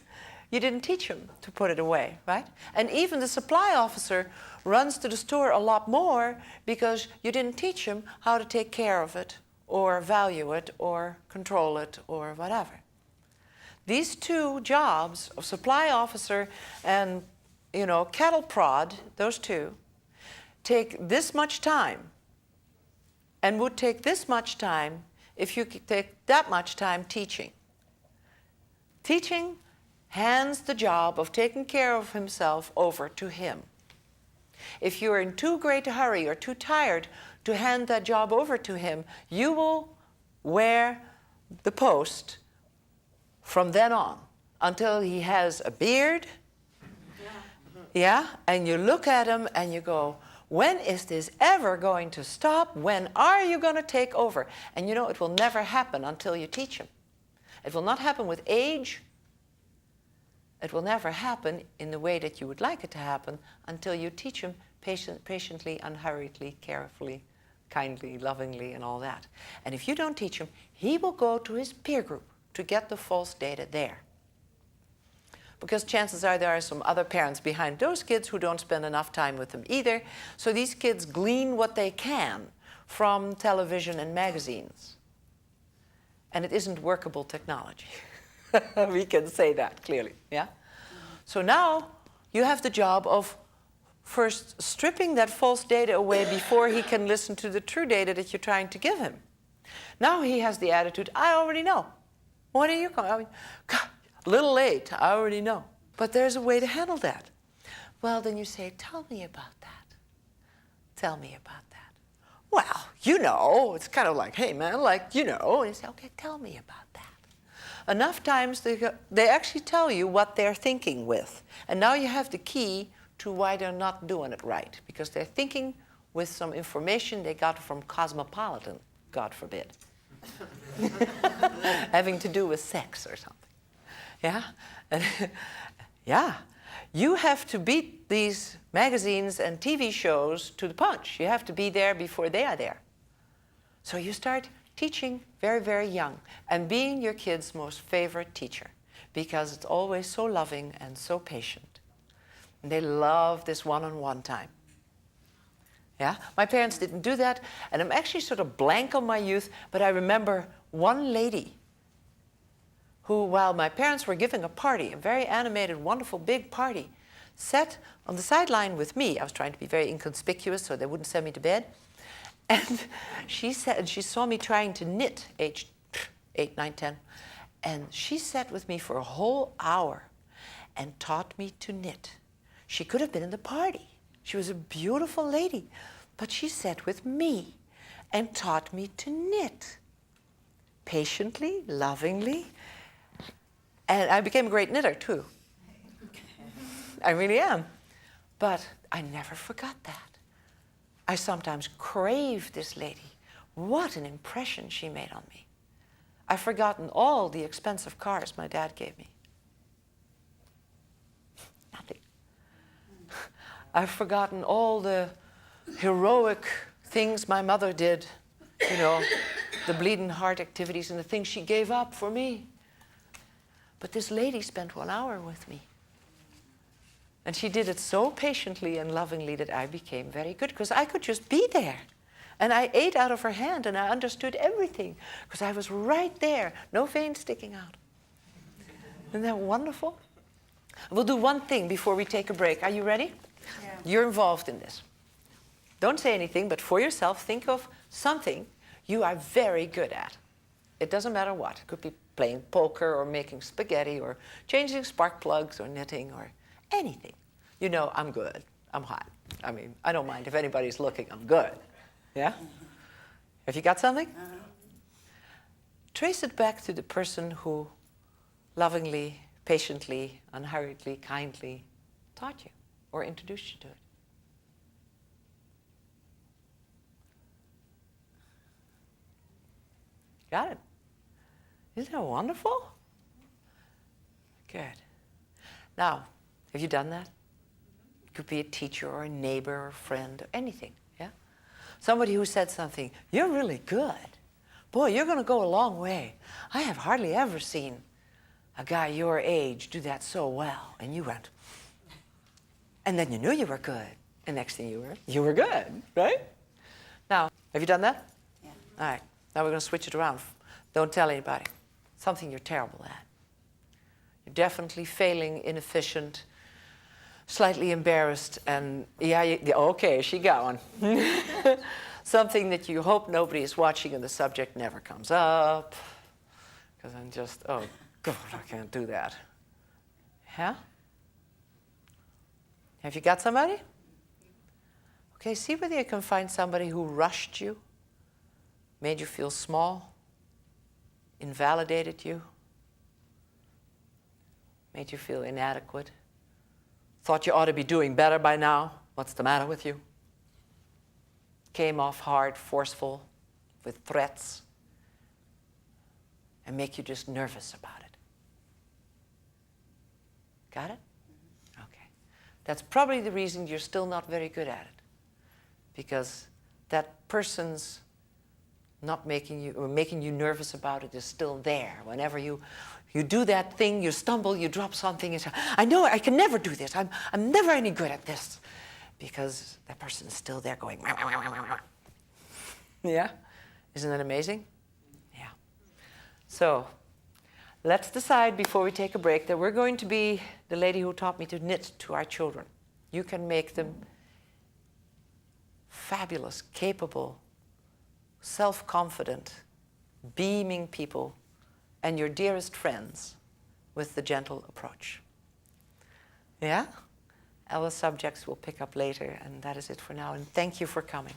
you didn't teach him to put it away, right? And even the supply officer runs to the store a lot more because you didn't teach him how to take care of it or value it or control it or whatever. These two jobs of supply officer and, you know, cattle prod, those two, take this much time and would take this much time if you could take that much time teaching. Teaching hands the job of taking care of himself over to him. If you're in too great a hurry or too tired to hand that job over to him, you will wear the post from then on until he has a beard. Yeah, and you look at him and you go, When is this ever going to stop? When are you going to take over? And you know, it will never happen until you teach them. It will not happen with age. It will never happen in the way that you would like it to happen until you teach them patiently, unhurriedly, carefully, kindly, lovingly, and all that. And if you don't teach him, he will go to his peer group to get the false data there. Because chances are there are some other parents behind those kids who don't spend enough time with them either. So these kids glean what they can from television and magazines. And it isn't workable technology. We can say that clearly, yeah? So now you have the job of first stripping that false data away before he can listen to the true data that you're trying to give him. Now he has the attitude, I already know. When are you coming? I mean, God, a little late, I already know. But there's a way to handle that. Well, then you say, tell me about that. Tell me about that. Well, you know, it's kind of like, hey man, like, you know. And you say, okay, tell me about that. Enough times they actually tell you what they're thinking with. And now you have the key to why they're not doing it right. Because they're thinking with some information they got from Cosmopolitan, God forbid. Having to do with sex or something. Yeah? Yeah. You have to beat these magazines and TV shows to the punch. You have to be there before they are there. So you start teaching very, very young and being your kid's most favorite teacher because it's always so loving and so patient. And they love this one-on-one time. Yeah? My parents didn't do that, and I'm actually sort of blank on my youth, but I remember one lady who, while my parents were giving a party, a very animated, wonderful, big party, sat on the sideline with me. I was trying to be very inconspicuous so they wouldn't send me to bed. And she saw me trying to knit, age 8, 9, 10. And she sat with me for a whole hour and taught me to knit. She could have been in the party. She was a beautiful lady. But she sat with me and taught me to knit. Patiently, lovingly. And I became a great knitter, too. I really am. But I never forgot that. I sometimes craved this lady. What an impression she made on me. I've forgotten all the expensive cars my dad gave me. Nothing. I've forgotten all the heroic things my mother did, you know, the bleeding heart activities and the things she gave up for me. But this lady spent 1 hour with me. And she did it so patiently and lovingly that I became very good because I could just be there. And I ate out of her hand and I understood everything because I was right there, no veins sticking out. Isn't that wonderful? We'll do one thing before we take a break. Are you ready? Yeah. You're involved in this. Don't say anything, but for yourself, think of something you are very good at. It doesn't matter what. It could be playing poker or making spaghetti or changing spark plugs or knitting or anything. You know, I'm good. I'm hot. I mean, I don't mind if anybody's looking. I'm good. Yeah? Have you got something? Trace it back to the person who lovingly, patiently, unhurriedly, kindly taught you or introduced you to it. Got it? Isn't that wonderful? Good. Now, have you done that? It could be a teacher or a neighbor or a friend or anything, yeah? Somebody who said something, you're really good. Boy, you're going to go a long way. I have hardly ever seen a guy your age do that so well. And you went, and then you knew you were good. And next thing you were good, right? Now, have you done that? Yeah. All right. Now we're going to switch it around. Don't tell anybody. Something you're terrible at. You're definitely failing, inefficient, slightly embarrassed, and okay, she got one. Something that you hope nobody is watching and the subject never comes up. Because I'm just, oh God, I can't do that. Yeah? Have you got somebody? Okay, see whether you can find somebody who rushed you, made you feel small, invalidated you, made you feel inadequate, thought you ought to be doing better by now. What's the matter with you? came off hard, forceful, with threats, and make you just nervous about it. Got it? Okay. That's probably the reason you're still not very good at it. Because that person's not making you, or making you nervous about it is still there. Whenever you do that thing, you stumble, you drop something, and say, I know I can never do this. I'm never any good at this. Because that person is still there going, wah, wah, wah, wah, wah. Yeah? Isn't that amazing? Yeah. So, let's decide before we take a break that we're going to be the lady who taught me to knit to our children. You can make them fabulous, capable, self-confident, beaming people, and your dearest friends with the gentle approach. Yeah? Our subjects will pick up later, and that is it for now. And thank you for coming.